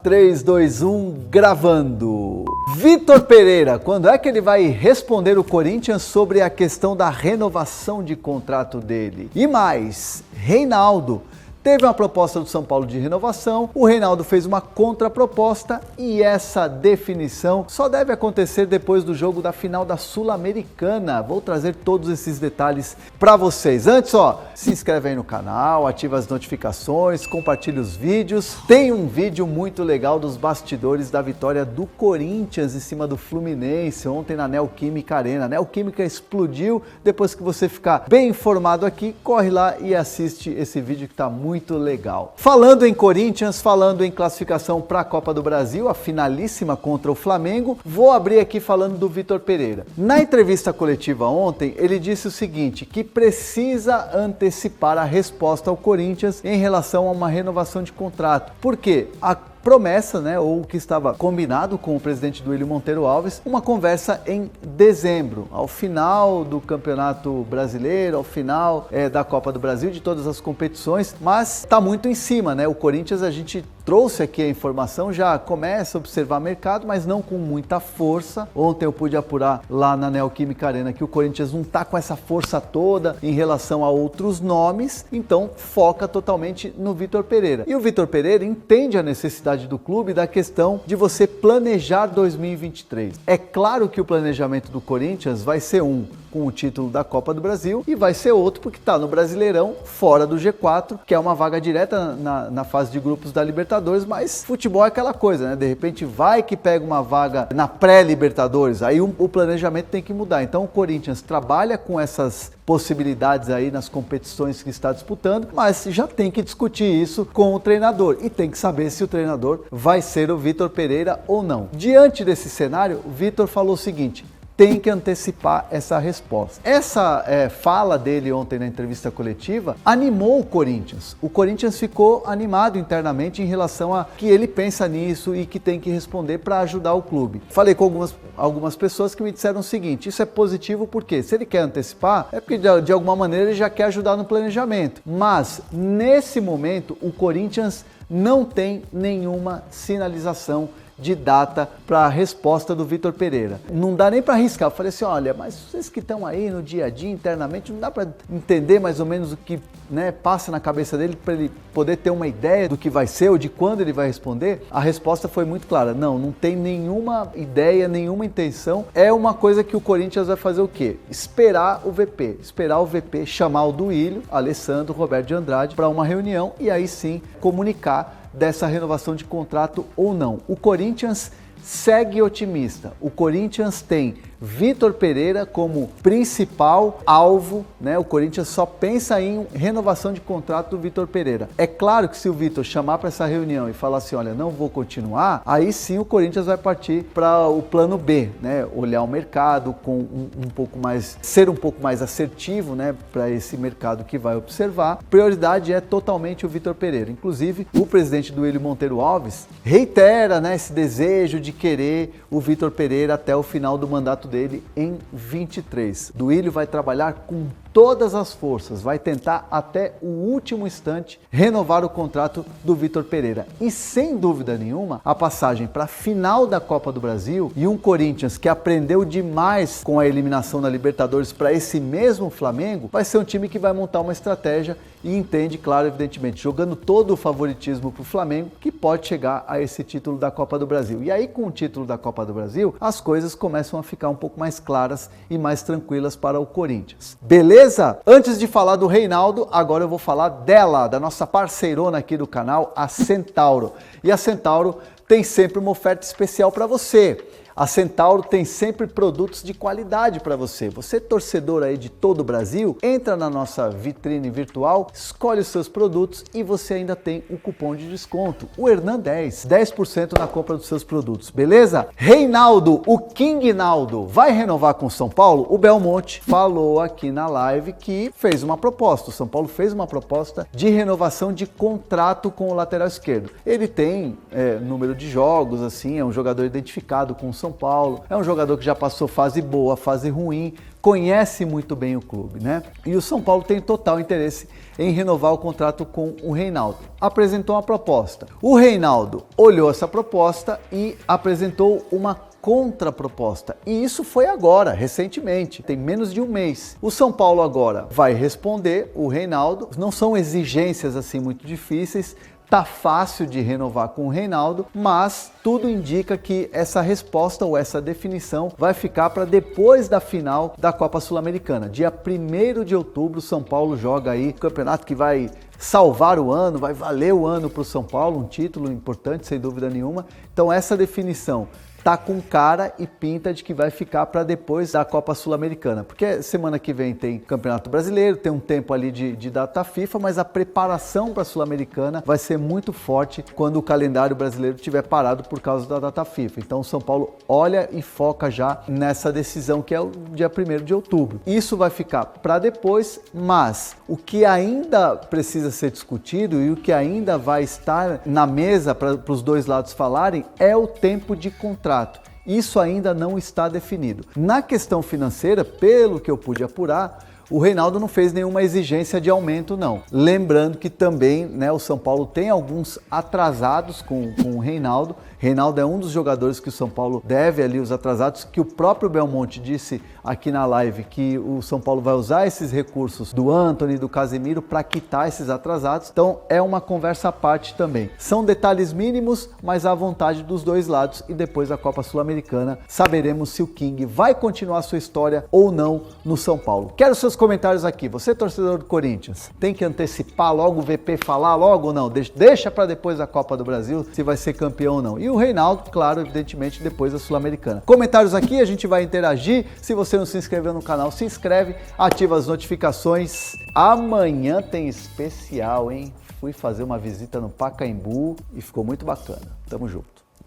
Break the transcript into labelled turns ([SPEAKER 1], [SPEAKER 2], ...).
[SPEAKER 1] 3, 2, 1, gravando. Vitor Pereira, quando é que ele vai responder o Corinthians sobre a questão da renovação de contrato dele? E mais, Reinaldo teve uma proposta do São Paulo de renovação, o Reinaldo fez uma contraproposta e essa definição só deve acontecer depois do jogo da final da Sul-Americana. Vou trazer todos esses detalhes para vocês. Antes, se inscreve aí no canal, ativa as notificações, compartilha os vídeos. Tem um vídeo muito legal dos bastidores da vitória do Corinthians em cima do Fluminense ontem na Neoquímica Arena. A Neoquímica explodiu. Depois que você ficar bem informado aqui, corre lá e assiste esse vídeo que está muito legal. Falando em Corinthians, falando em classificação para a Copa do Brasil, a finalíssima contra o Flamengo, vou abrir aqui falando do Vitor Pereira. Na entrevista coletiva ontem, ele disse o seguinte, que precisa antecipar a resposta ao Corinthians em relação a uma renovação de contrato. Por quê? A promessa, ou o que estava combinado com o presidente Duílio Monteiro Alves, uma conversa em dezembro, ao final do Campeonato Brasileiro, ao final da Copa do Brasil, de todas as competições, mas está muito em cima, O Corinthians, a gente trouxe aqui a informação, já começa a observar mercado, mas não com muita força. Ontem eu pude apurar lá na Neoquímica Arena que o Corinthians não está com essa força toda em relação a outros nomes, então foca totalmente no Vitor Pereira. E o Vitor Pereira entende a necessidade do clube da questão de você planejar 2023. É claro que o planejamento do Corinthians vai ser com o título da Copa do Brasil e vai ser outro porque está no Brasileirão, fora do G4, que é uma vaga direta na fase de grupos da Libertadores, mas futebol é aquela coisa, De repente vai que pega uma vaga na pré-Libertadores, aí o planejamento tem que mudar. Então o Corinthians trabalha com essas possibilidades aí nas competições que está disputando, mas já tem que discutir isso com o treinador e tem que saber se o treinador vai ser o Vitor Pereira ou não. Diante desse cenário, o Vitor falou o seguinte: tem que antecipar essa resposta. Essa fala dele ontem na entrevista coletiva animou o Corinthians. O Corinthians ficou animado internamente em relação a que ele pensa nisso e que tem que responder para ajudar o clube. Falei com algumas pessoas que me disseram o seguinte: isso é positivo porque se ele quer antecipar, é porque de alguma maneira ele já quer ajudar no planejamento. Mas nesse momento o Corinthians não tem nenhuma sinalização de data para a resposta do Vitor Pereira. Não dá nem para arriscar. Eu falei assim, olha, mas vocês que estão aí no dia a dia, internamente, não dá para entender mais ou menos o que passa na cabeça dele para ele poder ter uma ideia do que vai ser ou de quando ele vai responder? A resposta foi muito clara. Não tem nenhuma ideia, nenhuma intenção. É uma coisa que o Corinthians vai fazer o quê? Esperar o VP chamar o Duílio, Alessandro, Roberto de Andrade para uma reunião e aí sim comunicar dessa renovação de contrato ou não. O Corinthians segue otimista. O Corinthians tem Vitor Pereira como principal alvo, O Corinthians só pensa em renovação de contrato do Vitor Pereira. É claro que se o Vitor chamar para essa reunião e falar assim, olha, não vou continuar, aí sim o Corinthians vai partir para o plano B, Olhar o mercado com ser um pouco mais assertivo, para esse mercado que vai observar. Prioridade é totalmente o Vitor Pereira. Inclusive, o presidente Duílio Monteiro Alves reitera, esse desejo de querer o Vitor Pereira até o final do mandato dele em 23. Duílio vai trabalhar com todas as forças, vai tentar até o último instante renovar o contrato do Vitor Pereira. E sem dúvida nenhuma, a passagem para a final da Copa do Brasil e um Corinthians que aprendeu demais com a eliminação na Libertadores para esse mesmo Flamengo, vai ser um time que vai montar uma estratégia e entende, claro, evidentemente, jogando todo o favoritismo para o Flamengo, que pode chegar a esse título da Copa do Brasil. E aí, com o título da Copa do Brasil, as coisas começam a ficar um pouco mais claras e mais tranquilas para o Corinthians. Beleza? Antes de falar do Reinaldo, agora eu vou falar dela, da nossa parceirona aqui do canal, a Centauro. E a Centauro tem sempre uma oferta especial para você. A Centauro tem sempre produtos de qualidade para você. Você, torcedor aí de todo o Brasil, entra na nossa vitrine virtual, escolhe os seus produtos e você ainda tem o cupom de desconto, o Hernan10, 10% na compra dos seus produtos, beleza? Reinaldo, o King Naldo, vai renovar com o São Paulo? O Belmonte falou aqui na live que fez uma proposta. O São Paulo fez uma proposta de renovação de contrato com o lateral esquerdo. Ele tem número de jogos, assim, é um jogador identificado com o São São Paulo, é um jogador que já passou fase boa, fase ruim, conhece muito bem o clube, né? E o São Paulo tem total interesse em renovar o contrato com o Reinaldo. Apresentou uma proposta. O Reinaldo olhou essa proposta e apresentou uma contraproposta. E isso foi agora, recentemente, tem menos de um mês. O São Paulo agora vai responder o Reinaldo. Não são exigências assim muito difíceis. Tá fácil de renovar com o Reinaldo, mas tudo indica que essa resposta ou essa definição vai ficar para depois da final da Copa Sul-Americana. Dia 1º de outubro, São Paulo joga aí um campeonato que vai salvar o ano, vai valer o ano para o São Paulo, um título importante, sem dúvida nenhuma. Então essa definição tá com cara e pinta de que vai ficar para depois da Copa Sul-Americana, porque semana que vem tem Campeonato Brasileiro, tem um tempo ali de data FIFA, mas a preparação para a Sul-Americana vai ser muito forte quando o calendário brasileiro estiver parado por causa da data FIFA. Então o São Paulo olha e foca já nessa decisão que é o dia 1º de outubro. Isso vai ficar para depois, mas o que ainda precisa ser discutido e o que ainda vai estar na mesa para os dois lados falarem é o tempo de contrato. Isso ainda não está definido. Na questão financeira, pelo que eu pude apurar, o Reinaldo não fez nenhuma exigência de aumento, não. Lembrando que também, né, o São Paulo tem alguns atrasados com o Reinaldo. Reinaldo é um dos jogadores que o São Paulo deve ali os atrasados, que o próprio Belmonte disse aqui na live que o São Paulo vai usar esses recursos do Antony, do Casemiro para quitar esses atrasados. Então é uma conversa à parte também. São detalhes mínimos, mas à vontade dos dois lados, e depois da Copa Sul-Americana saberemos se o King vai continuar sua história ou não no São Paulo. Quero seus comentários aqui. Você, torcedor do Corinthians, tem que antecipar logo o VP falar logo ou não? Deixa para depois da Copa do Brasil se vai ser campeão ou não. E o Reinaldo, claro, evidentemente, depois da Sul-Americana. Comentários aqui, a gente vai interagir. Se você não se inscreveu no canal, se inscreve, ativa as notificações. Amanhã tem especial, hein? Fui fazer uma visita no Pacaembu e ficou muito bacana. Tamo junto.